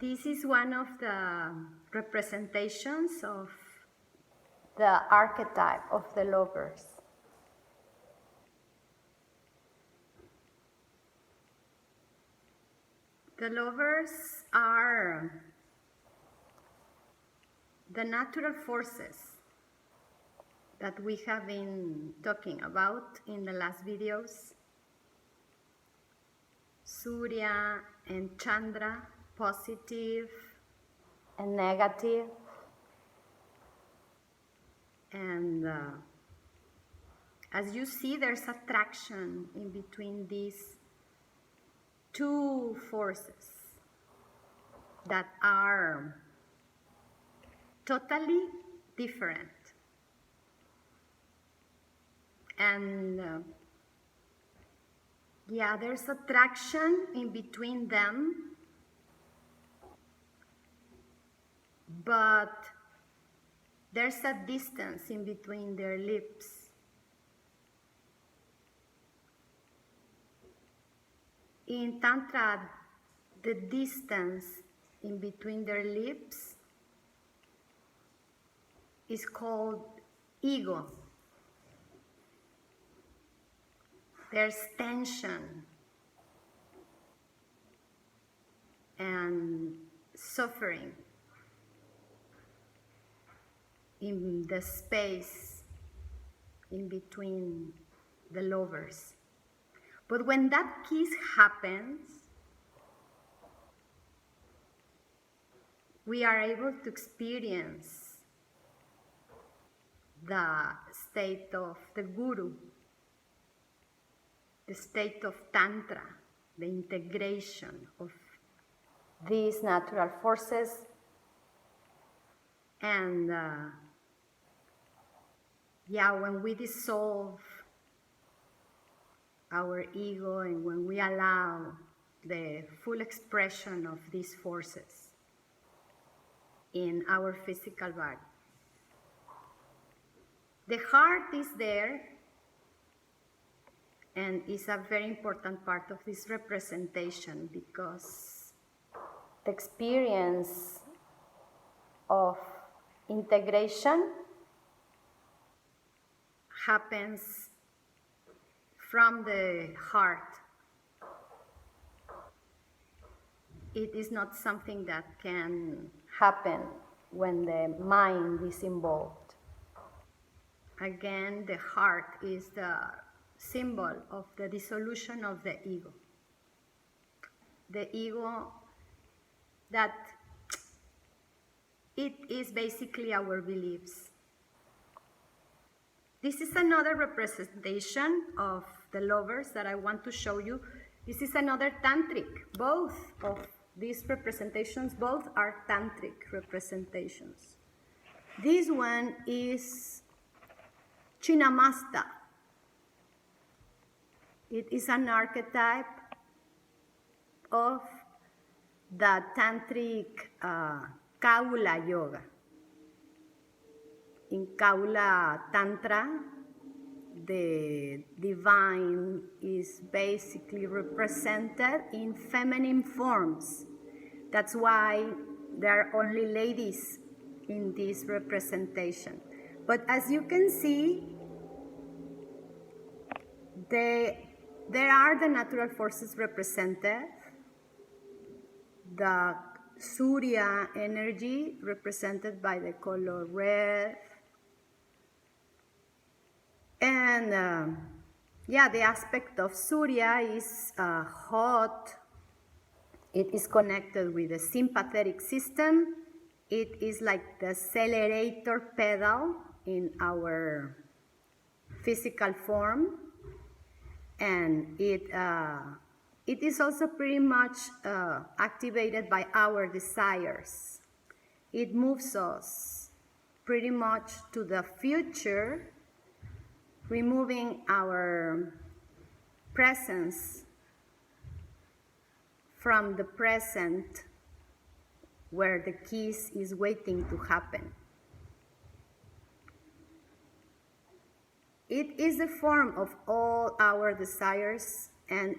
This is one of the representations of the archetype of the lovers. The lovers are the natural forces that we have been talking about in the last videos. Surya and Chandra, positive and negative. And as you see, there's attraction in between these two forces that are totally different. And yeah, there's attraction in between them, but there's a distance in between their lips. In Tantra, the distance in between their lips is called ego. There's tension and suffering in the space in between the lovers. But when that kiss happens, we are able to experience the state of the Guru, the state of Tantra, the integration of these natural forces. And yeah, when we dissolve our ego and when we allow the full expression of these forces in our physical body. The heart is there and is a very important part of this representation because the experience of integration happens from the heart. It is not something that can happen when the mind is involved. Again, the heart is the symbol of the dissolution of the ego. The ego that it is basically our beliefs. This is another representation of the lovers that I want to show you. This is another tantric. Both of these representations, both are tantric representations. This one is Chinnamasta. It is an archetype of the tantric Kaula yoga. In Kaula Tantra, the divine is basically represented in feminine forms. That's why there are only ladies in this representation. But as you can see, there are the natural forces represented. The Surya energy represented by the color red. And yeah, the aspect of Surya is hot. It is connected with the sympathetic system. It is like the accelerator pedal in our physical form. And it is also pretty much activated by our desires. It moves us pretty much to the future, removing our presence from the present where the kiss is waiting to happen. It is the form of all our desires and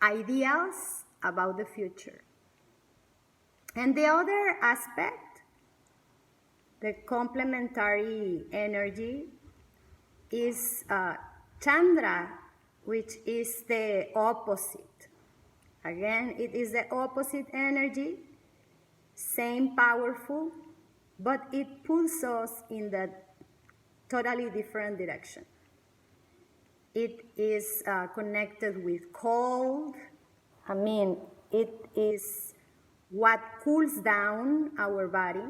ideals about the future. And the other aspect, the complementary energy, is Chandra, which is the opposite. Again, it is the opposite energy, same powerful, but it pulls us in the totally different direction. It is connected with cold. I mean, it is what cools down our body.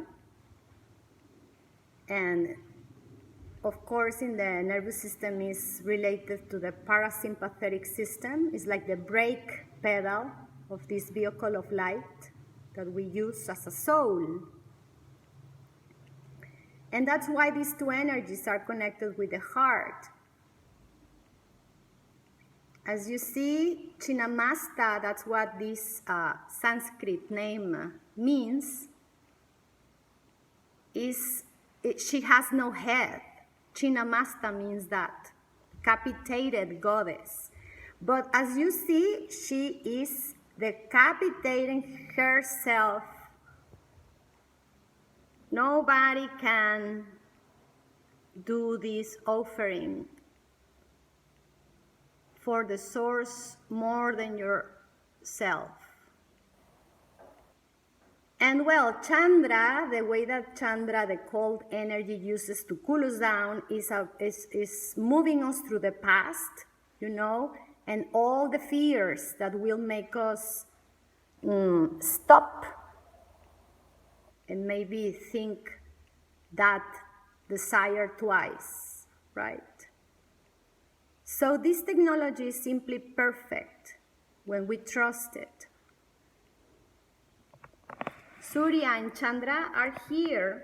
And of course, in the nervous system is related to the parasympathetic system. It's like the brake pedal of this vehicle of light that we use as a soul. And that's why these two energies are connected with the heart. As you see, Chinnamasta, that's what this Sanskrit name means, she has no head. Chinnamasta means that, capitated goddess. But as you see, she is decapitating herself. Nobody can do this offering for the source more than yourself. And well, Chandra, the way that Chandra, the cold energy, uses to cool us down is moving us through the past, you know, and all the fears that will make us stop and maybe think that desire twice, right? So this technology is simply perfect when we trust it. Surya and Chandra are here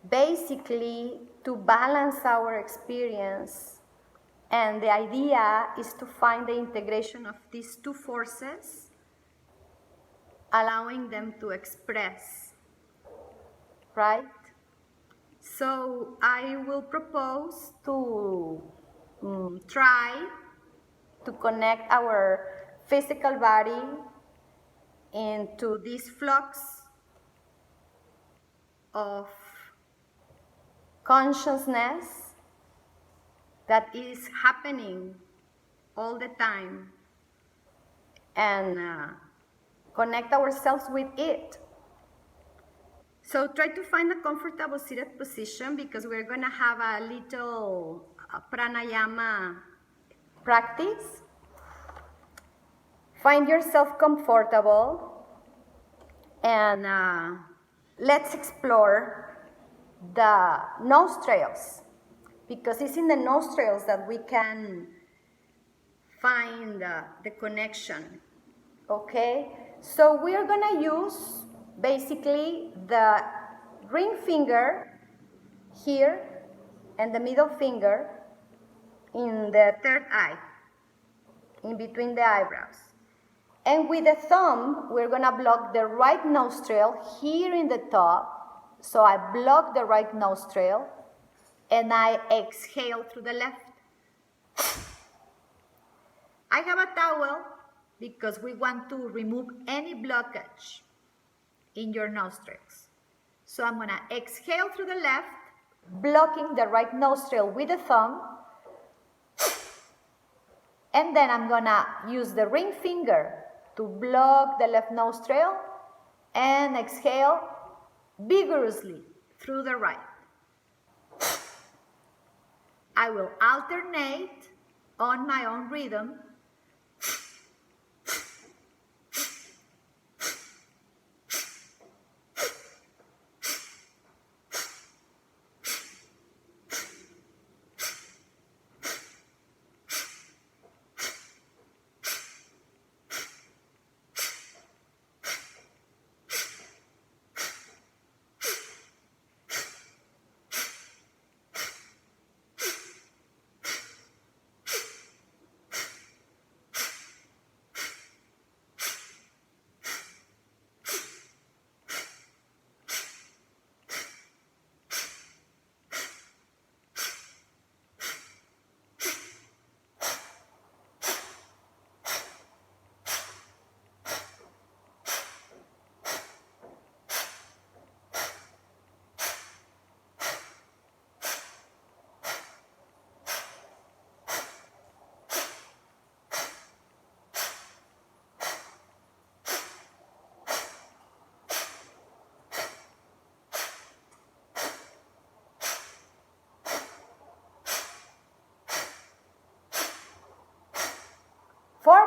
basically to balance our experience, and the idea is to find the integration of these two forces, allowing them to express, right? So I will propose to try to connect our physical body into this flux of consciousness that is happening all the time, and connect ourselves with it. So try to find a comfortable seated position, because we're going to have a little pranayama practice. Find yourself comfortable, and let's explore the nostrils, because it's in the nostrils that we can find the connection, okay? So we are going to use basically the ring finger here and the middle finger in the third eye, in between the eyebrows. And with the thumb, we're going to block the right nostril here in the top. So I block the right nostril, and I exhale through the left. I have a towel because we want to remove any blockage in your nostrils. So I'm going to exhale through the left, blocking the right nostril with the thumb. And then I'm going to use the ring finger to block the left nostril and exhale vigorously through the right. I will alternate on my own rhythm.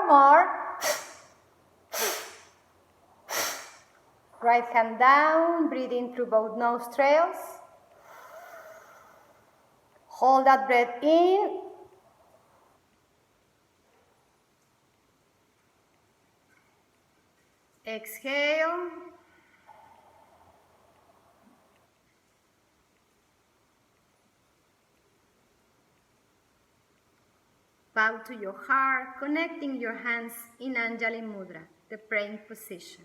more. Right hand down, breathe in through both nostrils. Hold that breath in. Exhale. Bow to your heart, connecting your hands in Anjali Mudra, the praying position.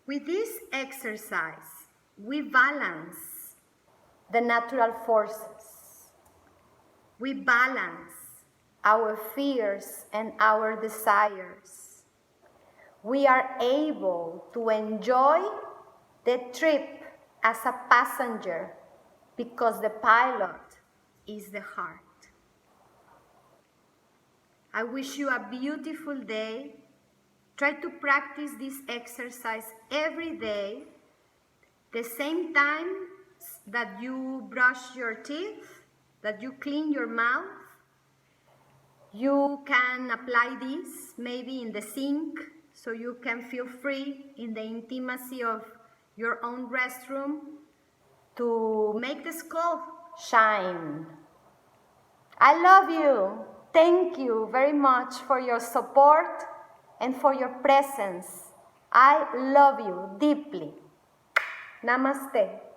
With this exercise, we balance the natural forces. We balance our fears and our desires. We are able to enjoy the trip as a passenger because the pilot is the heart. I wish you a beautiful day. Try to practice this exercise every day, the same time that you brush your teeth, that you clean your mouth. You can apply this maybe in the sink, so you can feel free in the intimacy of your own restroom to make the skull shine. I love you. Thank you very much for your support and for your presence. I love you deeply. Namaste.